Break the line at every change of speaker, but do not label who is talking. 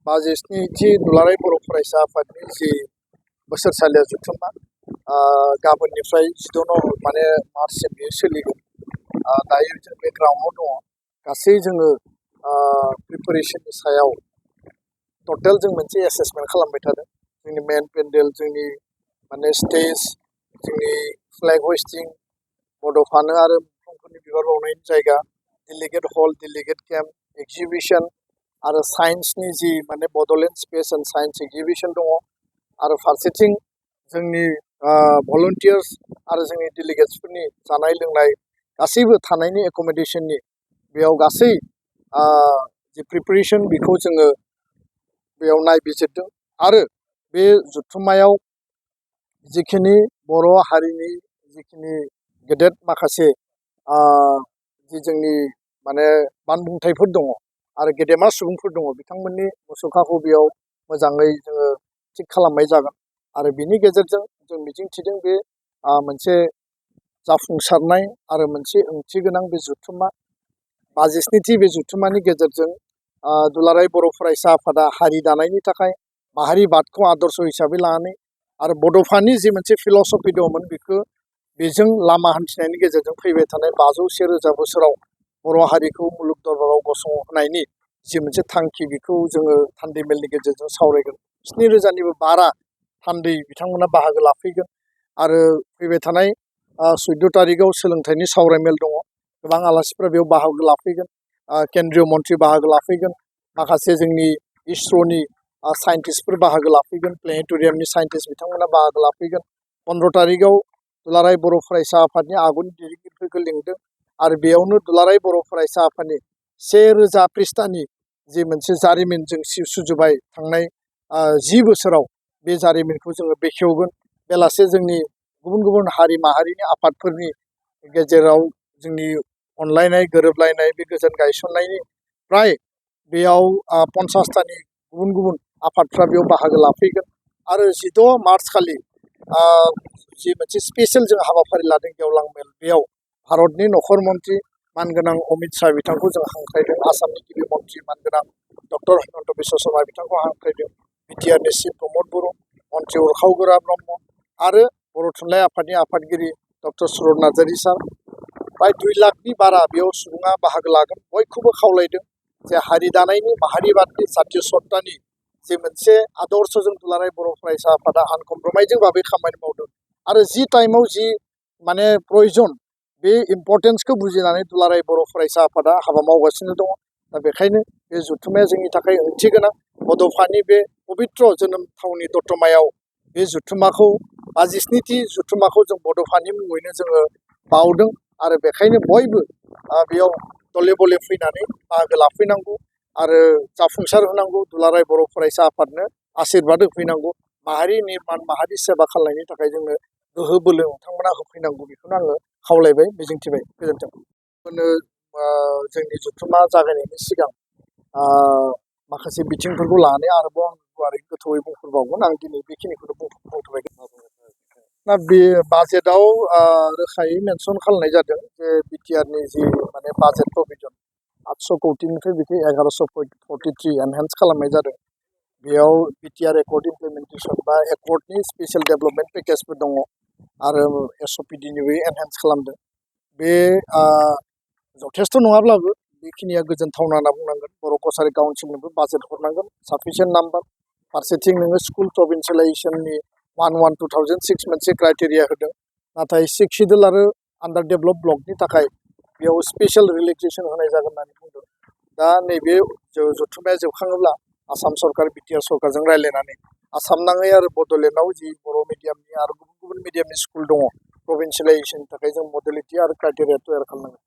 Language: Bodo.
बाजिस्निथि दुलाराय बर' फरायसा आफादनि जि बोसोरसालिया जथुम्मा गाबोननिफ्राय 16 मार्चसिम बेयो सोलिगोन। दायो जों बे ग्राउन्डआव दङ। गासै जोङो प्रिपारेसननि सायाव टटेल जों मोनसे एसेसमेन्ट खालामबाय थादों। जोंनि मेन पेन्डेल, जोंनि स्टेज, जोंनि फ्लेग हस्टिं, बड'फानो आरो मुंख्लंफोरनि बिबार बावनायनि जायगा, delegate hall, delegate camp, exhibition आरो साइन्सनि जि Bodoland space and science exhibition दङ। आरो फारसेथिं जोंनि भलुन्टियार्स आरो जोंनि डेलिगेट्सफोरनि जानाय लोंनाय गासैबो थानायनि एक'मडेसननि बेयाव गासै जि प्रिपारेसन बेखौ जोङो बेयाव नायबिजिरदों। आरो बे जथुम्मायाव जिखिनि बर' हारिनि जिखिनि गेदेर माखासे जि जोंनि बानबुंथाइफोर दङ आरो गेदेमा सुबुंफोर दङ, बिथांमोननि मुसुखाखौ बेयाव मोजाङै जोङो थिग खालामनाय जागोन। आरो बिनि गेजेरजों जों मिजिंथिदों बे मोनसे जाफुंसारनाय आरो मोनसे ओंथि गोनां बे जथुम्मा 52थि बे जथुम्मानि गेजेरजों दुलाराय बर' फरायसा आफादा हारि दानायनि थाखाय माहारिबादखौ आदर्श हिसाबै लानानै आरो बड'फानि जि मोनसे फिल'सफि दंमोन बेजों लामा हान्थिनायनि गेजेरजों फैबाय थानाय 500-1000 बोसोराव बर' हारिखौ मुलुग दरबाराव गसंहोनायनि जि मोनसे थांखि, बेखौ जोङो थान्दै मेलनि गेजेरजों सावरायगोन। 7000निबो बारा थान्दै बिथांमोना बाहागो लाफैगोन। आरो फैबाय थानाय 14 तारिखआव सोलोंथाइनि सावरायमेल दङ। गोबां आलासिफ्रा बेयाव बाहागो लाफैगोन। केन्द्रीय मन्थ्रि बाहागो लाफैगोन। माखासे जोंनि इसर'नि साइन्टिस्टफोर बाहागो लाफैगोन। प्लेनेटरियामनि साइन्टिस्ट बिथांमोना बाहागो लाफैगोन। 15 तारिखआव दुलाराय बर' फरायसा आफादनि आगुनि दैदेनगिरिफोरखौ लिंदों। आरो बेयावनो दुलाराय बर' फरायसा आफादनि 1000 पृष्ठानि जि मोनसे जारिमिन जों सुजुबाय थांनाय 10 बोसोराव, बे जारिमिनखौ जोङो बेखेवगोन। बेलासे जोंनि गुबुन गुबुन हारि माहारिनि आफादफोरनि गेजेराव जोंनि अनलायनाय, गोरोबलायनाय, बे गोजोन गायसननायनि फ्राय बेयाव 50तानि गुबुन गुबुन आफादफ्रा बेयाव बाहागो लाफैगोन। आरो 16 मार्च खालि जि मोनसे स्पेसियेल जों हाबाफारि लादों गेवलां मेल, बेयाव भारतनि नखर मन्त्रि मानगोनां अमित शाह बिथांखौ जों हांख्रायदों। आसामनि गिबि मन्त्रि मानगोनां डक्टर हिमन्त बिश्व शर्मा बिथांखौ हांख्रायदों। बिटिआरनि चिफ प्रमद बर', मन्त्रि उरखाव ब्रह्म आरो बर' थुनलाइ आफादनि आफादगिरि डक्टर सुरत नार्जारि सार, प्राय 2 लाखनि बारा बेयाव सुबुङा बाहागो लागोन। बयखौबो खावलायदों जे हारि दानायनि, माहारिबादनि, जातीय सत्तानि जे मोनसे आदर्शजों दुलाराय बर' फरायसा आफादा आनकमप्रमाइजिं भाबै खामानि मावदों। आरो जि टाइमाव जि प्रयजन, बे इम्पर्टेन्सखौ बुजिनानै दुलाराय बर' फरायसा आफादा हाबा मावगासिनो दङ। दा बेखायनो बे जथुम्माया जोंनि थाखाय ओंथि गोनां। बड'फानि बे पबित्र जोनोम थावनि दतमायाव बे जथुम्माखौ 52थि जथुम्माखौ जों बड'फानि मुङैनो जोङो बावदों। आरो बेखायनो बयबो बेयाव दले बले फैनानै बाहागो लाफैनांगौ आरो जाफुंसार होनांगौ। दुलाराय बर' फरायसा आफादनो आशीर्बाद होफैनांगौ। माहारि निर्माण, माहारि सेबा खालामनायनि थाखाय जोंनो गोहो बोलो नोंथांमोना होफैनांगौ। बेखौनो आङो खावलायबाय, मिजिंथिबाय। गोजोन्थों। जोंनि जथुम्मा जागायनायनि सिगां माखासे बिथिंफोरखौ लानानै आरोबाव आं गुवारै गोथौयै बुंफोरबावगोन। आं दिनै बेखिनिखौनो बुंथ'बाय। दा बे बाजेटआव रोखायै मेनसन खालामनाय जादों जे बिटिआरनि जि बाजेट प्रभिजन 800 कौटिनिफ्राय बेखौ 1143 एनहेन्स खालामनाय जादों। बेयाव बिटिआर एकर्ड इमप्लिमेन्टेसन बा एकर्डनि स्पेसियेल डेभेलपमेन्ट पेकेजफोर दङ आरो एसअपिडिनिबो एनहेन्स खालामदों। बे जथेस्थ' नङाब्लाबो बेखिनिया गोजोनथावना होनना बुंनांगोन। बर' कसारि काउन्सिलनोबो बाजेट हरनांगोन साफिसियेन्ट नाम्बार। फारसेथिं नोङो स्कुल प्रभिन्सियेलाइजेसननि 1/1/2006 मोनसे क्राइटेरिया होदों। नाथाय 6 सिडुल आरो आन्डार डेभेलप ब्लकनि थाखाय बेयाव स्पेसियेल रिलेक्सेसन होनाय जागोन होननानै बुंदों। दा नैबे जथुम्माया जोबखाङोब्ला आसाम सरकार, बिटिआर सरकारजों रायज्लायनानै आसाम नाङै आरो बड'लेण्डआव जि बर' मिडियामनि आरो गुबुन गुबुन मिडियामनि स्कुल दङ, प्रभिन्सियेलाइजेसननि थाखाय जों मडेलिटि आरो क्राइटेरिया तैयार खालामनांगोन।